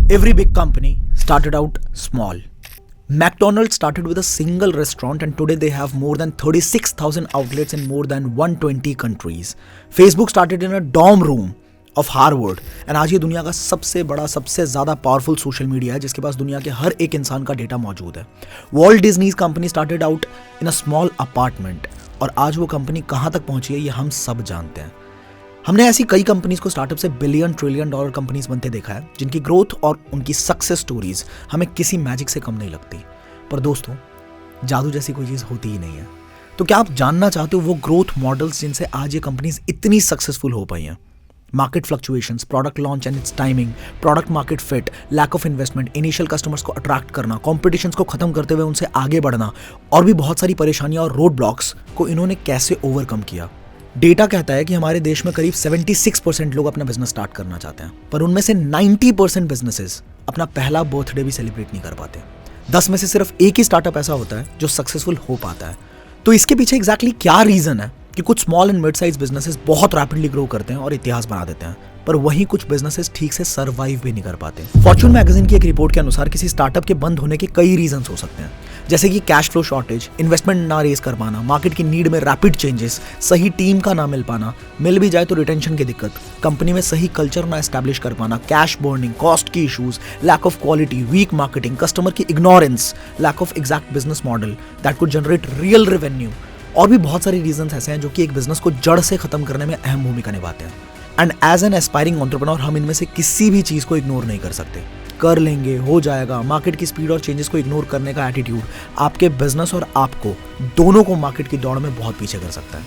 Every big company started out small. McDonald's started with a single restaurant and today they have more than 36,000 outlets in more than 120 countries. Facebook started in a dorm room of Harvard and आज ये दुनिया का सबसे बड़ा, सबसे ज़्यादा powerful social media है जिसके पास दुनिया के हर एक इंसान का डेटा मौजूद है. Walt Disney's company started out in a small apartment और आज वो कंपनी कहाँ तक पहुंची है ये हम सब जानते हैं. हमने ऐसी कई कंपनीज को स्टार्टअप से बिलियन ट्रिलियन डॉलर कंपनीज बनते देखा है जिनकी ग्रोथ और उनकी सक्सेस स्टोरीज हमें किसी मैजिक से कम नहीं लगती. पर दोस्तों, जादू जैसी कोई चीज़ होती ही नहीं है. तो क्या आप जानना चाहते हो वो ग्रोथ मॉडल्स जिनसे आज ये कंपनीज इतनी सक्सेसफुल हो पाई हैं? Market fluctuations, product launch and its timing, product market fit, lack of investment, initial customers को अट्रैक्ट करना, कॉम्पिटिशन्स को खत्म करते हुए उनसे आगे बढ़ना और भी बहुत सारी परेशानियां और रोड ब्लॉक्स को इन्होंने कैसे ओवरकम किया. डेटा कहता है कि हमारे देश में करीब 76% लोग अपना बिजनेस स्टार्ट करना चाहते हैं, पर उनमें से 90% बिजनेसेस अपना पहला बर्थडे भी सेलिब्रेट नहीं कर पाते. 10 में से सिर्फ एक ही स्टार्टअप ऐसा होता है जो सक्सेसफुल हो पाता है. तो इसके पीछे एग्जैक्टली क्या रीजन है कि कुछ small and mid size businesses बहुत रैपिडली ग्रो करते हैं और इतिहास बना देते हैं, पर वहीं कुछ बिजनेसेस ठीक से सर्वाइव भी नहीं कर पाते. फॉर्च्यून मैगजीन की एक रिपोर्ट के अनुसार किसी स्टार्टअप के बंद होने के कई रीजन हो सकते हैं, जैसे कि कैश फ्लो शॉर्टेज, इन्वेस्टमेंट ना रेज कर पाना, मार्केट की नीड में रैपिड चेंजेस, सही टीम का ना मिल पाना, मिल भी जाए तो रिटेंशन की दिक्कत, कंपनी में सही कल्चर ना एस्टैब्लिश कर पाना, कैश बर्निंग, कॉस्ट की issues, lack of quality, weak marketing, customer की ignorance, lack of exact business model that could generate real revenue. और भी बहुत सारे रीजंस ऐसे हैं जो कि एक बिजनेस को जड़ से खत्म करने में अहम भूमिका निभाते हैं. And as an aspiring entrepreneur हम इनमें से किसी भी चीज को इग्नोर नहीं कर सकते. कर लेंगे, हो जाएगा, मार्केट की स्पीड और चेंजेस को इग्नोर करने का एटीट्यूड आपके बिजनेस और आपको दोनों को मार्केट की दौड़ में बहुत पीछे कर सकता है.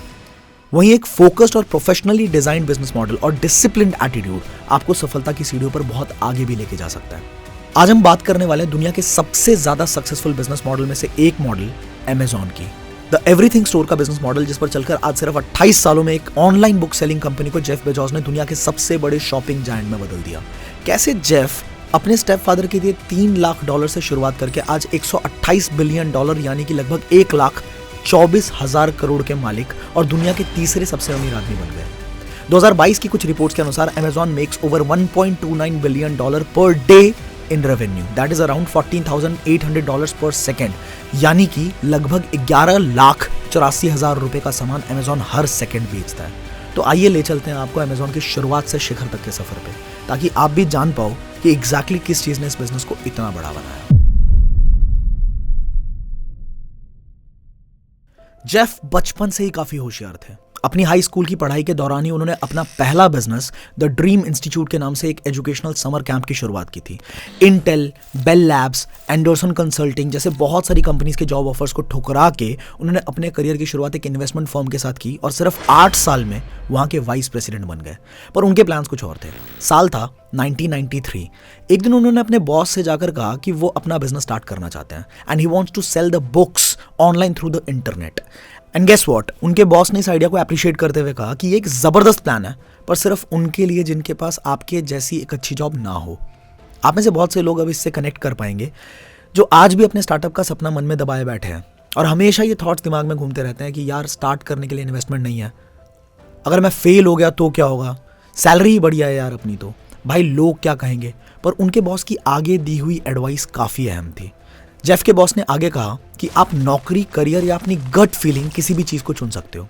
वहीं एक फोकस्ड और प्रोफेशनली डिजाइन्ड बिजनेस मॉडल और डिसिप्लिन्ड एटीट्यूड आपको सफलता की सीढ़ियों पर बहुत आगे भी लेके जा सकता है. आज हम बात करने वाले हैं दुनिया के सबसे ज्यादा सक्सेसफुल बिजनेस मॉडल में से एक मॉडल, अमेजॉन की. द एवरीथिंग स्टोर का बिजनेस मॉडल जिस पर चलकर आज सिर्फ 28 सालों में एक ऑनलाइन बुक सेलिंग कंपनी को जेफ बेजोस ने दुनिया के सबसे बड़े शॉपिंग जायंट में बदल दिया. कैसे जेफ अपने स्टेप फादर के लिए $3 लाख से शुरुआत करके आज $128 बिलियन यानी कि लगभग 1,24,000 करोड़ के मालिक और दुनिया के तीसरे सबसे अमीर आदमी बन गए. 2022 की कुछ रिपोर्ट्स के अनुसार Amazon makes over $1.29 billion per day in revenue, that is around $14,800 पर सेकेंड, यानी कि लगभग 11,84,000 रुपए का सामान अमेजॉन हर सेकेंड बेचता है. तो आइए ले चलते हैं आपको अमेजॉन की शुरुआत से शिखर तक के सफर पे, ताकि आप भी जान पाओ कि एग्जैक्टली किस चीज ने इस बिजनेस को इतना बड़ा बनाया. जेफ बचपन से ही काफी होशियार थे. अपनी हाई स्कूल की पढ़ाई के दौरान ही उन्होंने अपना पहला बिजनेस द ड्रीम इंस्टीट्यूट के नाम से एक एजुकेशनल समर कैंप की शुरुआत की थी. Intel, Bell Labs, Andersen Consulting जैसे बहुत सारी कंपनीज के जॉब ऑफर्स को ठुकरा के उन्होंने अपने करियर की शुरुआत एक इन्वेस्टमेंट फर्म के साथ की और सिर्फ 8 साल में वहां के वाइस प्रेसिडेंट बन गए. पर उनके प्लान्स कुछ और थे. साल था 1993. एक दिन उन्होंने अपने बॉस से जाकर कहा कि वो अपना बिजनेस स्टार्ट करना चाहते हैं and he wants to sell the books online through the internet. And guess what, उनके बॉस ने इस आइडिया को अप्रिशिएट करते हुए कहा कि ये एक जबरदस्त प्लान है, पर सिर्फ उनके लिए जिनके पास आपके जैसी एक अच्छी जॉब ना हो. आप में से बहुत से लोग अब इससे कनेक्ट कर पाएंगे जो आज भी अपने स्टार्टअप का सपना मन में दबाए बैठे हैं और हमेशा ये थॉट्स दिमाग में घूमते रहते हैं कि यार स्टार्ट करने के लिए इन्वेस्टमेंट नहीं है, अगर मैं फेल हो गया तो क्या होगा, सैलरी ही बढ़िया है यार अपनी, तो भाई लोग क्या कहेंगे. पर उनके बॉस की आगे दी हुई एडवाइस काफ़ी अहम थी. जेफ के बॉस ने आगे कहा कि आप नौकरी, करियर या अपनी गट फीलिंग किसी भी चीज़ को चुन सकते हो,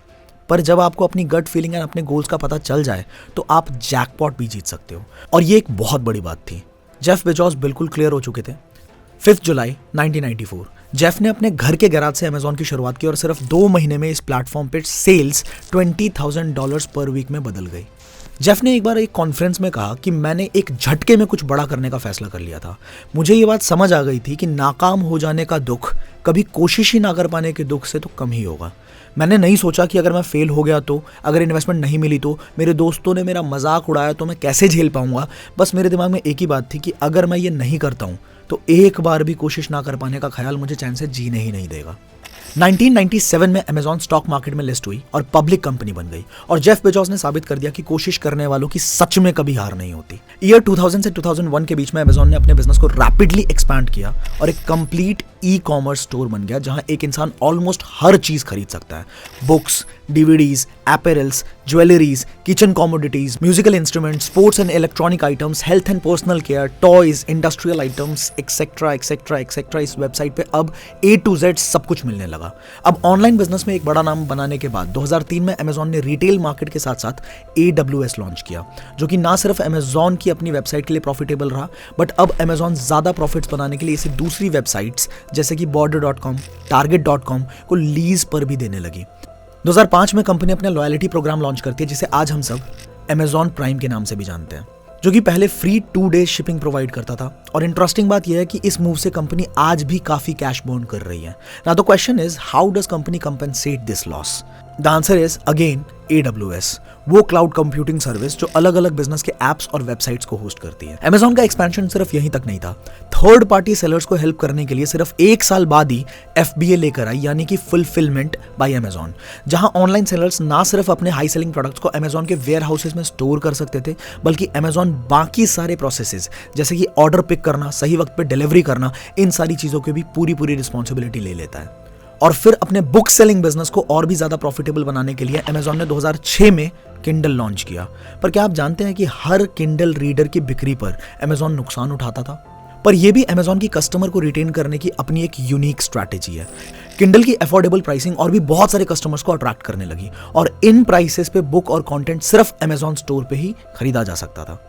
पर जब आपको अपनी गट फीलिंग एंड अपने गोल्स का पता चल जाए तो आप जैकपॉट भी जीत सकते हो. और ये एक बहुत बड़ी बात थी. जेफ बेजोस बिल्कुल क्लियर हो चुके थे. 5 जुलाई 1994 जेफ ने अपने घर के गैराज से अमेजॉन की शुरुआत की और सिर्फ 2 महीने में इस प्लेटफॉर्म पे सेल्स $20,000 पर वीक में बदल गई. जेफ ने एक बार एक कॉन्फ्रेंस में कहा कि मैंने एक झटके में कुछ बड़ा करने का फैसला कर लिया था. मुझे ये बात समझ आ गई थी कि नाकाम हो जाने का दुख कभी कोशिश ही ना कर पाने के दुख से तो कम ही होगा. मैंने नहीं सोचा कि अगर मैं फेल हो गया तो, अगर इन्वेस्टमेंट नहीं मिली तो, मेरे दोस्तों ने मेरा मजाक उड़ाया तो मैं कैसे झेल पाऊंगा. बस मेरे दिमाग में एक ही बात थी कि अगर मैं ये नहीं करता हूँ तो एक बार भी कोशिश ना कर पाने का ख्याल मुझे चैन से जीने ही नहीं देगा. 1997 में अमेजॉन स्टॉक मार्केट में लिस्ट हुई और पब्लिक कंपनी बन गई और जेफ बेजोस ने साबित कर दिया कि कोशिश करने वालों की सच में कभी हार नहीं होती. ईयर 2000 से 2001 के बीच में अमेजॉन ने अपने बिजनेस को रैपिडली एक्सपैंड किया और एक कंप्लीट ई कॉमर्स स्टोर बन गया जहां एक इंसान ऑलमोस्ट हर चीज खरीद सकता है। Books, DVDs, apparels, jewelleries, kitchen commodities, musical instruments, sports and electronic items, health and personal care, toys, industrial items, etcetera etcetera etcetera. इस वेबसाइट पे अब A to Z सब कुछ मिलने लगा। अब ऑनलाइन बिजनेस में एक बड़ा नाम बनाने के बाद 2003 में अमेजॉन ने रिटेल मार्केट के साथ साथ AWS लॉन्च किया, जो कि ना सिर्फ अमेजॉन की अपनी वेबसाइट के लिए प्रॉफिटेबल रहा, बट अब अमेजॉन ज्यादा प्रॉफिट्स बनाने के लिए इसे दूसरी वेबसाइट्स जैसे कि border.com, target.com को लीज पर भी देने लगी। 2005 में कंपनी अपने लॉयल्टी प्रोग्राम लॉन्च करती है जिसे आज हम सब अमेजॉन प्राइम के नाम से भी जानते हैं, जो कि पहले फ्री 2 डेज शिपिंग प्रोवाइड करता था। और इंटरेस्टिंग बात यह है कि इस मूव से कंपनी आज भी काफी कैश बर्न कर रही है। Now the question is, how does company compensate this loss? The answer is again AWS, वो क्लाउड कंप्यूटिंग सर्विस जो अलग अलग बिजनेस के एप्स और वेबसाइट्स को होस्ट करती है। अमेजॉन का एक्सपेंशन सिर्फ यहीं तक नहीं था, थर्ड पार्टी सेलर्स को हेल्प करने के लिए सिर्फ 1 साल बाद ही FBA लेकर आई, यानी कि फुलफिलमेंट बाय अमेजॉन, जहां ऑनलाइन सेलर्स ना सिर्फ अपने हाई सेलिंग प्रोडक्ट्स को अमेजॉन के वेयर हाउसेज में स्टोर कर सकते थे, बल्कि अमेजॉन बाकी सारे प्रोसेसेस जैसे कि ऑर्डर पिक करना, सही वक्त पे डिलीवरी करना, इन सारी चीजों की भी पूरी रिस्पॉन्सिबिलिटी ले लेता है। और फिर अपने बुक सेलिंग बिजनेस को और भी ज्यादा प्रॉफिटेबल बनाने के लिए अमेजॉन ने 2006 में किंडल लॉन्च किया। पर क्या आप जानते हैं कि हर किंडल रीडर की बिक्री पर अमेजॉन नुकसान उठाता था? पर यह भी अमेजॉन की कस्टमर को रिटेन करने की अपनी एक यूनिक स्ट्रैटेजी है। किंडल की अफोर्डेबल प्राइसिंग और भी बहुत सारे कस्टमर्स को अट्रैक्ट करने लगी, और इन प्राइसेस पे बुक और कंटेंट सिर्फ अमेजॉन स्टोर पे ही खरीदा जा सकता था।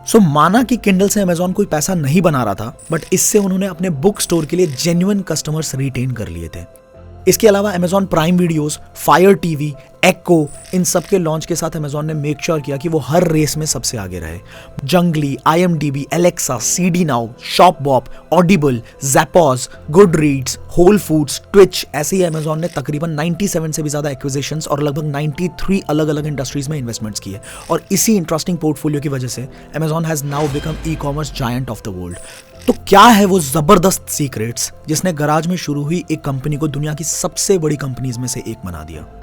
सो माना कि किंडल से अमेजॉन कोई पैसा नहीं बना रहा था, बट इससे उन्होंने अपने बुक स्टोर के लिए जेन्युइन कस्टमर्स रिटेन कर लिए थे। इसके अलावा Amazon Prime videos, Fire TV, Echo, इन सब के लॉन्च के साथ अमेजॉन ने मेक श्योर किया कि वो हर रेस में सबसे आगे रहे। Junglee, IMDb, Alexa, CD Now, Shopbop, Audible, Zappos, Goodreads, Whole Foods, Twitch, ऐसे ही अमेजॉन ने तकरीबन 97 से भी ज्यादा एक्विजिशंस और लगभग 93 अलग अलग इंडस्ट्रीज में इन्वेस्टमेंट्स किए। और इसी इंटरेस्टिंग पोर्टफोलियो की वजह से Amazon has now become e-commerce giant of the world. तो क्या है वो जबरदस्त सीक्रेट्स जिसने गराज में शुरू हुई एक कंपनी को दुनिया की सबसे बड़ी कंपनीज में से एक बना दिया?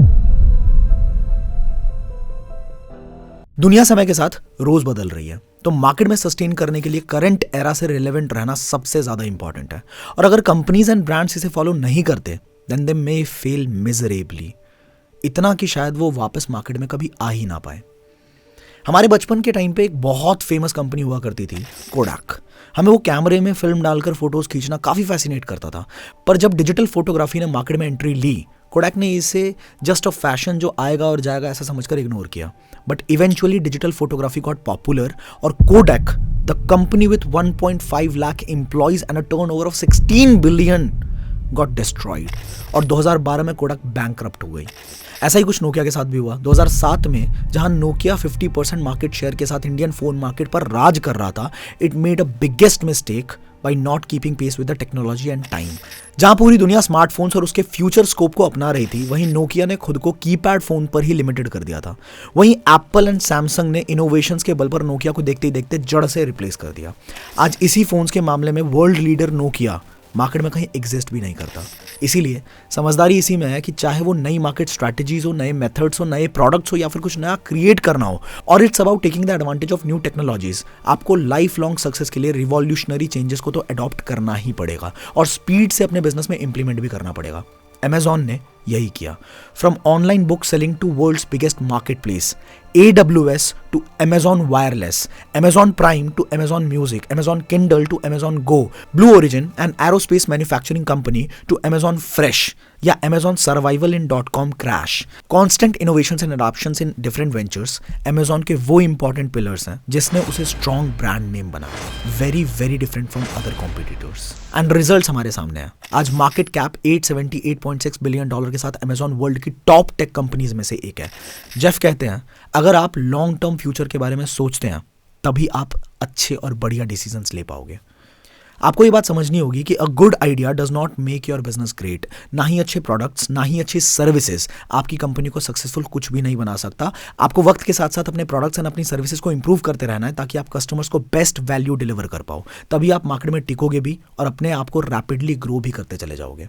दुनिया समय के साथ रोज बदल रही है, तो मार्केट में सस्टेन करने के लिए करंट एरा से रिलेवेंट रहना सबसे ज्यादा इंपॉर्टेंट है। और अगर कंपनीज एंड ब्रांड्स इसे फॉलो नहीं करते, then they may fail miserably, इतना कि शायद वो वापस मार्केट में कभी आ ही ना पाए। हमारे बचपन के टाइम पे एक बहुत फेमस कंपनी हुआ करती थी, कोडाक। हमें वो कैमरे में फिल्म डालकर फोटोज खींचना काफी फैसिनेट करता था। पर जब डिजिटल फोटोग्राफी ने मार्केट में एंट्री ली, कोडाक ने इसे जस्ट अ फैशन जो आएगा और जाएगा ऐसा समझकर इग्नोर किया। But eventually digital photography got popular, और Kodak, the company with 1.5 lakh employees and a turnover of 16 billion, got destroyed. और 2012 में कोडाक बैंकरप्ट हो गई। ऐसा ही कुछ नोकिया के साथ भी हुआ। 2007 में जहां नोकिया 50% मार्केट शेयर के साथ इंडियन फोन मार्केट पर राज कर रहा था, it made a biggest mistake by not keeping pace with the technology and time. जहां पूरी दुनिया स्मार्टफोन्स और उसके फ्यूचर स्कोप को अपना रही थी, वहीं नोकिया ने खुद को कीपैड फोन पर ही लिमिटेड कर दिया था। वहीं एप्पल एंड सैमसंग ने इनोवेशंस के बल पर नोकिया को देखते ही देखते जड़ से रिप्लेस कर दिया। आज इसी फोन्स के मामले में वर्ल्ड लीडर नोकिया मार्केट में कहीं एग्जिस्ट भी नहीं करता। इसीलिए समझदारी इसी में है कि चाहे वो नई मार्केट स्ट्रैटेजीज हो, नए मेथड्स हो, नए प्रोडक्ट्स हो, या फिर कुछ नया क्रिएट करना हो, और it's about taking the advantage of new technologies. आपको लाइफ लॉन्ग सक्सेस के लिए रिवॉल्यूशनरी चेंजेस को तो अडॉप्ट करना ही पड़ेगा और स्पीड से अपने बिजनेस में इंप्लीमेंट भी करना पड़ेगा। अमेजॉन ने यही किया। From online book selling to world's biggest marketplace, AWS to Amazon Wireless, Amazon Prime to Amazon Music, Amazon Kindle to Amazon Go, Blue Origin, an aerospace manufacturing company, to Amazon Fresh या Amazon Survival in .com crash. Constant innovations and adoptions in different ventures, Amazon के वो important pillars हैं जिसने उसे strong brand name बनाया, very different from other competitors. And results हमारे सामने हैं। आज market cap $878.6 billion के साथ Amazon वर्ल्ड की टॉप टेक कंपनीज में से एक है। जेफ कहते हैं, अगर आप लॉन्ग टर्म फ्यूचर के बारे में सोचते हैं, तभी आप अच्छे और बढ़िया डिसीजंस ले पाओगे। आपको ये बात समझनी होगी कि a good idea does not make your business great. ना ही अच्छे प्रोडक्ट्स, ना ही अच्छी सर्विसेज आपकी कंपनी को सक्सेसफुल कुछ भी नहीं बना सकता। आपको वक्त के साथ साथ अपने प्रोडक्ट्स एंड अपनी सर्विसेज को इंप्रूव करते रहना है, ताकि आप कस्टमर्स को बेस्ट वैल्यू डिलीवर कर पाओ। तभी आप मार्केट में टिकोगे भी और अपने आप को रैपिडली ग्रो भी करते चले जाओगे।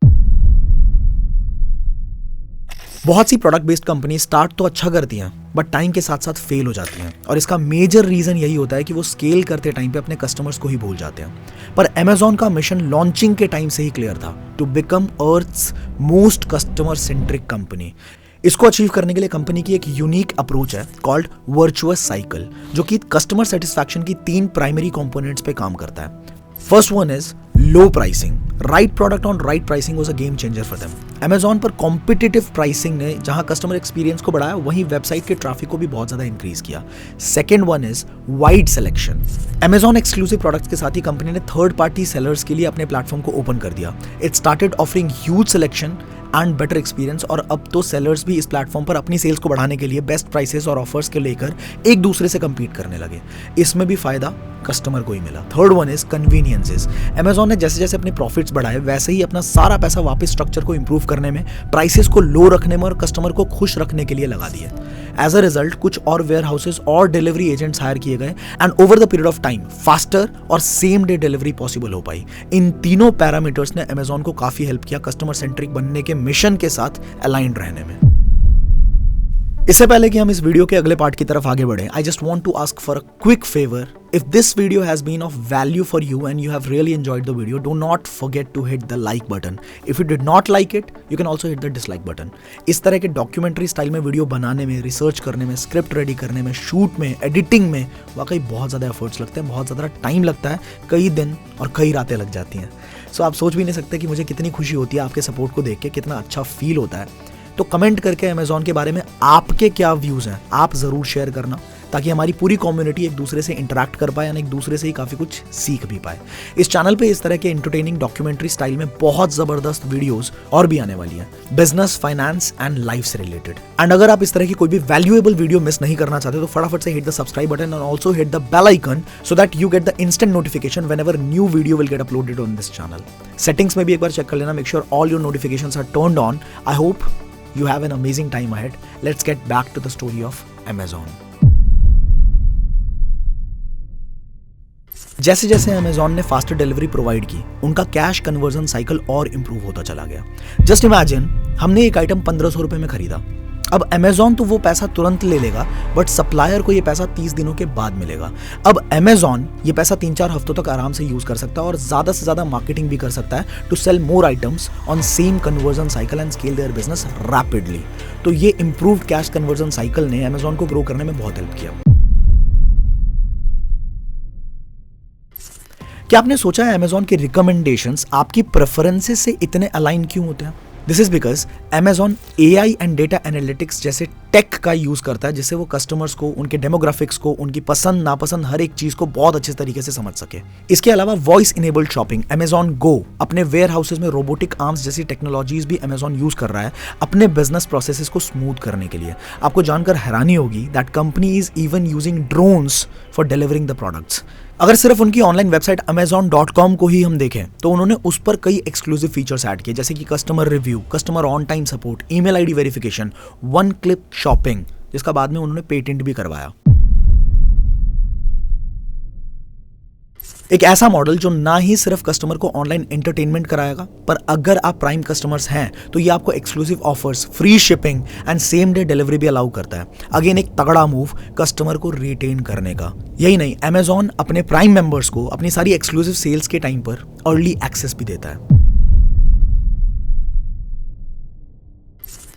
बहुत सी प्रोडक्ट बेस्ड कंपनी स्टार्ट तो अच्छा करती हैं बट टाइम के साथ साथ फेल हो जाती हैं, और इसका मेजर रीजन यही होता है कि वो स्केल करते टाइम पे अपने कस्टमर्स को ही भूल जाते हैं। पर अमेजॉन का मिशन लॉन्चिंग के टाइम से ही क्लियर था, to become earth's most customer centric company. इसको अचीव करने के लिए कंपनी की एक यूनिक अप्रोच है कॉल्ड वर्चुअस साइकिल, जो कि कस्टमर सेटिस्फैक्शन की 3 प्राइमरी कंपोनेंट्स पे काम करता है। First one is low pricing. Right product on right pricing was a game changer for them. Amazon पर कॉम्पिटिटिव प्राइसिंग ने जहां कस्टमर एक्सपीरियंस को बढ़ाया, वहीं वेबसाइट के ट्रैफिक को भी बहुत ज्यादा इंक्रीज किया। Second one is wide selection. Amazon exclusive products के साथ ही कंपनी ने थर्ड पार्टी सेलर्स के लिए अपने प्लेटफॉर्म को ओपन कर दिया। It started offering huge selection and better experience, और अब तो सेलर्स भी इस प्लेटफॉर्म पर अपनी सेल्स को बढ़ाने के लिए बेस्ट प्राइसेस और ऑफर्स के लेकर एक दूसरे से कंपीट करने लगे। इसमें भी फायदा कस्टमर को ही मिला। Third one is conveniences. Amazon ने जैसे जैसे अपने प्रॉफिट्स बढ़ाए, वैसे ही अपना सारा पैसा वापस स्ट्रक्चर को इंप्रूव करने में, प्राइसेस को लो रखने में और कस्टमर को खुश रखने के लिए लगा दिए। एज अ रिजल्ट कुछ और वेयर हाउसेस और डिलीवरी एजेंट्स हायर किए गए, and over the period of time faster और सेम डे डिलीवरी पॉसिबल हो पाई। इन तीनों पैरामीटर्स ने अमेजॉन को काफी हेल्प किया कस्टमर सेंट्रिक बनने के मिशन के साथ अलाइंड रहने में। इससे पहले कि हम इस वीडियो के अगले पार्ट की तरफ आगे बढ़े, I just want to ask for a quick favour. If this video has been of value for you and you have really enjoyed the video, do not forget to hit the like button. If you did not like it, you can also hit the dislike button. इस तरह के documentary style में video बनाने में, research करने में, script ready करने में, शूट में, एडिटिंग में वाकई बहुत ज़्यादा एफर्ट्स लगते हैं, बहुत ज़्यादा टाइम लगता है, कई दिन और कई रातें लग जाती हैं। सो आप सोच भी नहीं सकते कि मुझे कितनी खुशी होती है आपके सपोर्ट को देख के, कितना अच्छा फील होता है। तो कमेंट करके अमेजॉन के बारे में आपके क्या व्यूज़ हैं आप ज़रूर शेयर करना, ताकि हमारी पूरी कम्युनिटी एक दूसरे से इंटरेक्ट कर पाए और एक दूसरे से ही काफ़ी कुछ सीख भी पाए। इस चैनल पे इस तरह के एंटरटेनिंग डॉक्यूमेंट्री स्टाइल में बहुत ज़बरदस्त वीडियोस और भी आने वाली हैं, बिजनेस, फाइनेंस एंड लाइफ से रिलेटेड। एंड अगर आप इस तरह की कोई भी वैल्यूएबल वीडियो मिस नहीं करना चाहते तो फटाफट से hit the subscribe button and also hit the bell icon so that you get the instant notification whenever new video will get uploaded on this channel. Settings में भी एक बार चेक कर लेना, make sure all your notifications are turned on. I hope you have an amazing time ahead. Let's get back to the story of Amazon. जैसे जैसे Amazon ने faster delivery provide की, उनका कैश कन्वर्जन साइकिल और improve होता चला गया। Just imagine, हमने एक आइटम 1500 रुपए में खरीदा। अब अमेजॉन तो वो पैसा तुरंत ले लेगा, बट सप्लायर को ये पैसा 30 दिनों के बाद मिलेगा। अब अमेजॉन ये पैसा 3-4 हफ्तों तक आराम से यूज कर सकता है और ज्यादा से ज्यादा मार्केटिंग भी कर सकता है to sell more items on same conversion cycle and scale their business rapidly. तो ये इंप्रूव्ड कैश कन्वर्जन साइकिल ने अमेजॉन को ग्रो करने में बहुत हेल्प किया। क्या आपने सोचा है अमेजॉन के रिकमेंडेशंस आपकी प्रेफरेंसेस से इतने अलाइन क्यों होते हैं? This is because Amazon AI and data analytics जैसे टेक का यूज करता है, जिससे वो कस्टमर्स को, उनके डेमोग्राफिक्स को, उनकी पसंद नापसंद हर एक चीज को बहुत अच्छे तरीके से समझ सके। इसके अलावा वॉइस इनेबल्ड शॉपिंग, अमेजॉन गो अपने वेयर हाउसेज में रोबोटिक आर्म्स जैसी टेक्नोलॉजीज भी अमेजॉन यूज कर रहा है अपने बिजनेस प्रोसेसेस को स्मूथ करने के लिए। आपको जानकर हैरानी होगी that company is even using drones for delivering the products. अगर सिर्फ उनकी ऑनलाइन वेबसाइट amazon.com को ही हम देखें तो उन्होंने उस पर कई एक्सक्लूसिव फीचर्स ऐड किए, जैसे कि customer review, customer on time support, email ID verification, one click shopping, जिसका बाद में उन्होंने पेटेंट भी करवाया। एक ऐसा मॉडल जो ना ही सिर्फ कस्टमर को ऑनलाइन एंटरटेनमेंट कराएगा, पर अगर आप प्राइम कस्टमर्स हैं तो ये आपको exclusive offers, free shipping and same day delivery भी अलाउ करता है। अगेन एक तगड़ा मूव कस्टमर को रिटेन करने का। यही नहीं, अमेजॉन अपने प्राइम मेंबर्स को अपनी सारी एक्सक्लूसिव सेल्स के टाइम पर अर्ली एक्सेस भी देता है।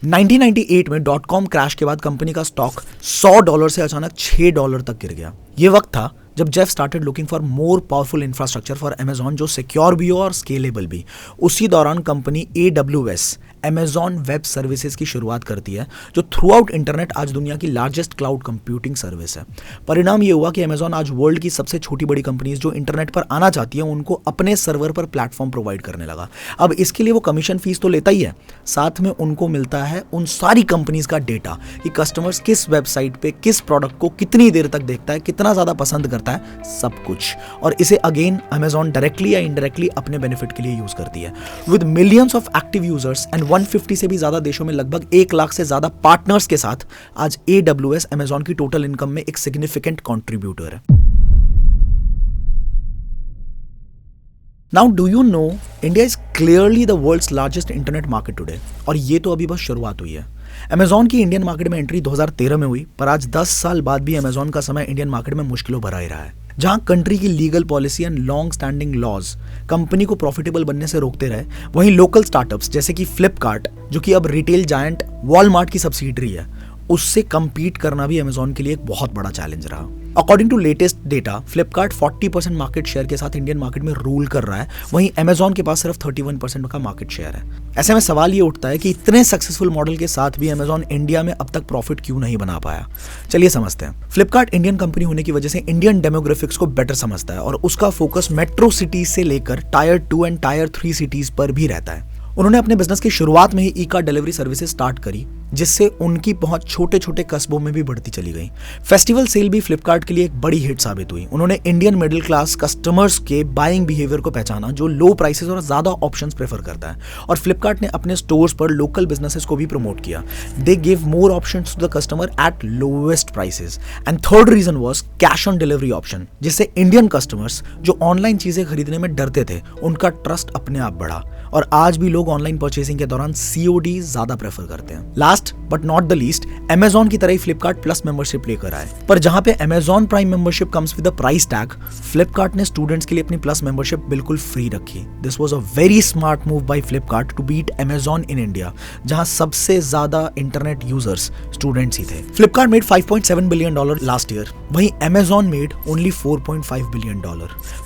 1998 में .com क्रैश के बाद कंपनी का स्टॉक $100 से अचानक $6 तक गिर गया। ये वक्त था जब Jeff started looking for more powerful infrastructure for Amazon, जो सिक्योर भी हो और स्केलेबल भी। उसी दौरान company AWS Amazon web services की शुरुआत करती है, जो थ्रू आउट इंटरनेट आज दुनिया की लार्जेस्ट क्लाउड कंप्यूटिंग सर्विस है। परिणाम ये हुआ कि अमेजॉन आज वर्ल्ड की सबसे छोटी बड़ी कंपनीज जो इंटरनेट पर आना चाहती है, उनको अपने सर्वर पर प्लेटफॉर्म प्रोवाइड करने लगा। अब इसके लिए वो कमीशन फीस तो लेता ही है, साथ में उनको मिलता है उन सारी कंपनीज का डेटा कि कस्टमर्स किस वेबसाइट पे किस प्रोडक्ट को कितनी देर तक देखता है, कितना ज्यादा पसंद करता है, सब कुछ। और इसे अगेन अमेजॉन डायरेक्टली या इनडायरेक्टली अपने बेनिफिट के लिए यूज करती है। With millions of active users and 150 से भी ज्यादा देशों में लगभग 1 लाख से ज्यादा पार्टनर्स के साथ आज AWS अमेजॉन की टोटल इनकम में एक सिग्निफिकेंट कंट्रीब्यूटर है। Now do you know, India is clearly the world's largest internet market today, और ये तो अभी बस शुरुआत हुई है। अमेजॉन की इंडियन मार्केट में एंट्री 2013 में हुई, पर आज 10 साल बाद भी अमेजॉन का समय इंडियन मार्केट में मुश्किलों भरा ही रहा है। जहां कंट्री की legal policy and long standing laws company को प्रॉफिटेबल बनने से रोकते रहे, वहीं लोकल स्टार्टअप्स जैसे कि फ्लिपकार्ट, जो कि अब रिटेल जायंट वॉलमार्ट की सब्सिडरी है, उससे कंपीट करना भी अमेजॉन के लिए एक बहुत बड़ा चैलेंज रहा। According to latest data, Flipkart 40% market share के साथ इंडियन मार्केट में रूल कर रहा है, वहीं अमेजॉन के पास सिर्फ 31% का मार्केट शेयर है। ऐसे में सवाल ये उठता है कि इतने सक्सेसफुल मॉडल के साथ भी अमेजॉन इंडिया में अब तक प्रॉफिट क्यों नहीं बना पाया। चलिए समझते हैं। फ्लिपकार्ट इंडियन कंपनी होने की वजह से इंडियन डेमोग्राफिक्स को बेटर समझता है और उसका फोकस मेट्रो सिटीज से लेकर टायर 2 एंड टायर 3 सिटीज पर भी रहता है। उन्होंने अपने बिजनेस की शुरुआत में ही ई कार डिलीवरी सर्विसेज स्टार्ट करी, जिससे उनकी पहुंच छोटे छोटे कस्बों में भी बढ़ती चली गई। फेस्टिवल सेल भी फ्लिपकार्ट के लिए एक बड़ी हिट साबित हुई। उन्होंने इंडियन मिडिल क्लास कस्टमर्स के बाइंग बिहेवियर को पहचाना, जो लो प्राइसेस और ज्यादा ऑप्शंस प्रेफर करता है, और फ्लिपकार्ट ने अपने स्टोर्स पर लोकल बिजनेसेस को भी प्रमोट किया। They give more options to the customer at lowest prices. And third reason was cash on delivery option, जिससे इंडियन कस्टमर्स जो ऑनलाइन चीजें खरीदने में डरते थे, उनका ट्रस्ट अपने आप बढ़ा और आज भी लोग ऑनलाइन परचेसिंग के दौरान सीओडी ज्यादा प्रेफर करते हैं। Last but not the least, Amazon की तरह ही फ्लिपकार्ट प्लस मेंबरशिप लेकर आए, पर जहां पे Amazon prime membership comes with a price tag, Flipkart ने स्टूडेंट्स के लिए अपनी प्लस मेंबरशिप बिल्कुल फ्री रखी। This was a very smart move by Flipkart to beat Amazon in India, जहां सबसे ज्यादा इंटरनेट यूजर्स स्टूडेंट्स ही थे। Flipkart made $5.7 billion last year, वहीं अमेजॉन मेड ओनली $4.5 बिलियन।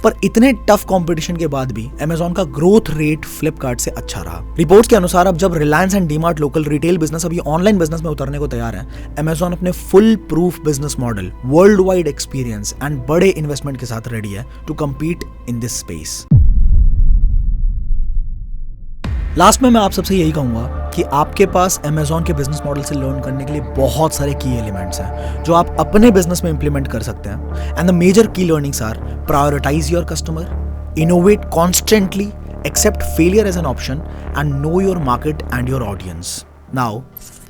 पर इतने टफ कंपटीशन के बाद भी अमेजॉन का ग्रोथ रेट फ्लिपकार्ट से अच्छा रहा। रिपोर्ट्स के अनुसार अब जब Reliance and DMart local retail business अभी ऑनलाइन बिजनेस में उतरने को तैयार है, अमेजॉन अपने full proof business model, world wide experience and बड़े इन्वेस्टमेंट के साथ रेडी है to compete in this space. Last में मैं आप सबसे यही कहूंगा कि आपके पास अमेजॉन के बिजनेस मॉडल से लर्न करने के लिए बहुत सारे की एलिमेंट्स हैं जो आप अपने बिजनेस में इंप्लीमेंट कर सकते हैं। एंड द मेजर की learnings are: prioritise your customer, innovate constantly, accept failure as an option, and know your market and your audience. Now,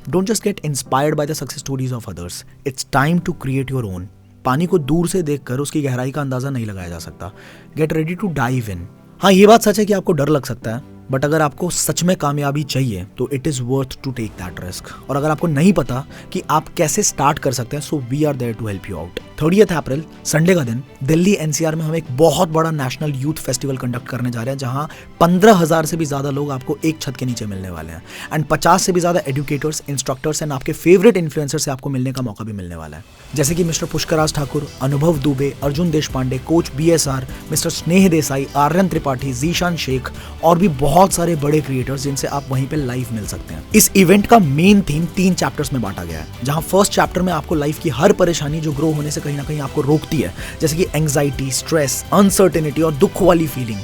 don't just get inspired by the success stories of others. It's time to create your own. पानी को दूर से देखकर उसकी गहराई का अंदाजा नहीं लगाया जा सकता। Get ready to dive in. हाँ, ये बात सच है कि आपको डर लग सकता है, बट अगर आपको सच में कामयाबी चाहिए तो it is worth to take that risk. और अगर आपको नहीं पता कि आप कैसे स्टार्ट कर सकते हैं, so we are there to help you out. 30 अप्रैल संडे का दिन दिल्ली एनसीआर में हम एक बहुत बड़ा नेशनल यूथ फेस्टिवल कंडक्ट करने जा रहे हैं, जहां 15,000 से भी ज्यादा लोग आपको एक छत के नीचे मिलने वाले हैं एंड 50 से भी ज्यादा एजुकेटर्स, इंस्ट्रक्टर्स एंड आपके फेवरेट इन्फ्लुएंसर से आपको मिलने का मौका भी मिलने वाला है, जैसे कि मिस्टर पुष्कराज ठाकुर, अनुभव Dubey, Arjun Deshpande, coach BSR, mister स्नेह देसाई, आर्यन त्रिपाठी, जीशान शेख और भी बहुत सारे बड़े क्रिएटर्स जिनसे आप वहीं पे लाइव मिल सकते हैं। इस इवेंट का मेन थीम 3 चैप्टर्स में बांटा गया है, जहां फर्स्ट चैप्टर में आपको लाइफ की हर परेशानी जो ग्रो होने से कहीं ना कहीं आपको रोकती है, जैसे कि एंग्जाइटी, स्ट्रेस, अनसर्टेनिटी और दुख वाली फीलिंग,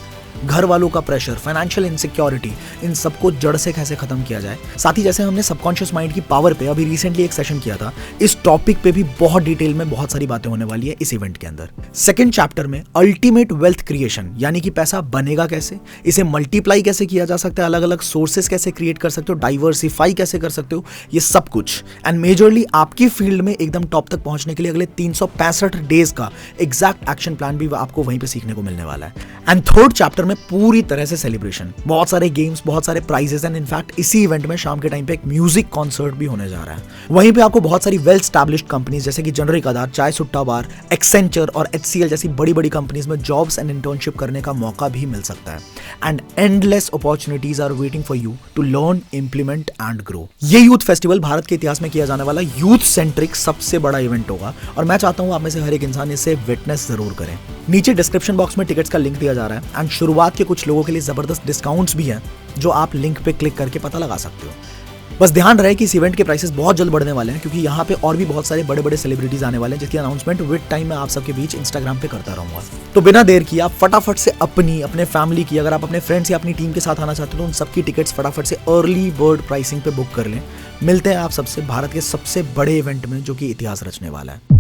घर वालों का प्रेशर, फाइनेंशियल इनसिक्योरिटी, इन सबको जड़ से कैसे खत्म किया जाए। साथ ही जैसे हमने सबकॉन्शियस माइंड की पावर पे अभी रिसेंटली एक सेशन किया था, इस टॉपिक पे भी बहुत डिटेल में बहुत सारी बातें होने वाली है इस इवेंट के अंदर। सेकंड चैप्टर में अल्टीमेट वेल्थ क्रिएशन, यानी कि पैसा बनेगा कैसे, इसे मल्टीप्लाई कैसे किया जा सकता है, अलग अलग सोर्सेस कैसे क्रिएट कर सकते हो, डाइवर्सिफाई कैसे कर सकते हो, ये सब कुछ। एंड मेजरली आपकी फील्ड में एकदम टॉप तक पहुंचने के लिए अगले 365 डेज का एग्जैक्ट एक्शन प्लान भी आपको वहीं पे सीखने को मिलने वाला है। एंड थर्ड चैप्टर में पूरी तरह से सेलिब्रेशन, बहुत सारे गेम्स, बहुत सारे प्राइजेस एंड इनफैक्ट इसी इवेंट में शाम के टाइम पे एक म्यूजिक कॉन्सर्ट भी होने जा रहा है। वहीं पे आपको बहुत सारी वेल एस्टैब्लिश्ड कंपनीज जैसे कि जनरिक आधार, चाय सुट्टा बार, एक्सेंचर और HCL जैसी बड़ी बड़ी कंपनीज में जॉब्स एंड इंटर्नशिप करने का मौका भी मिल सकता है। And endless opportunities are waiting for you to learn, implement and grow. ये यूथ फेस्टिवल भारत के इतिहास में किया जाने वाला यूथ सेंट्रिक सबसे बड़ा इवेंट होगा और मैं चाहता हूं आप में से हर एक इंसान इसे विटनेस जरूर करें। नीचे डिस्क्रिप्शन बॉक्स में टिकट्स का लिंक दिया जा रहा है एंड शुरुआत के कुछ लोगों के लिए जबरदस्त डिस्काउंट्स भी हैं जो आप लिंक पे क्लिक करके पता लगा सकते हो। बस ध्यान रहे कि इस इवेंट के प्राइसेस बहुत जल्द बढ़ने वाले हैं, क्योंकि यहाँ पे और भी बहुत सारे बड़े बड़े सेलिब्रिटीज आने वाले हैं, जिसकी अनाउंसमेंट विद टाइम मैं आप सबके बीच इंस्टाग्राम पे करता रहूंगा। तो बिना देर किए आप फटाफट से अपने फैमिली की, अगर आप अपने फ्रेंड्स या अपनी टीम के साथ आना चाहते हो तो उन सबकी टिकट्स फटाफट से अर्ली बर्ड प्राइसिंग पे बुक कर लें। मिलते हैं आप सबसे भारत के सबसे बड़े इवेंट में जो कि इतिहास रचने वाला है।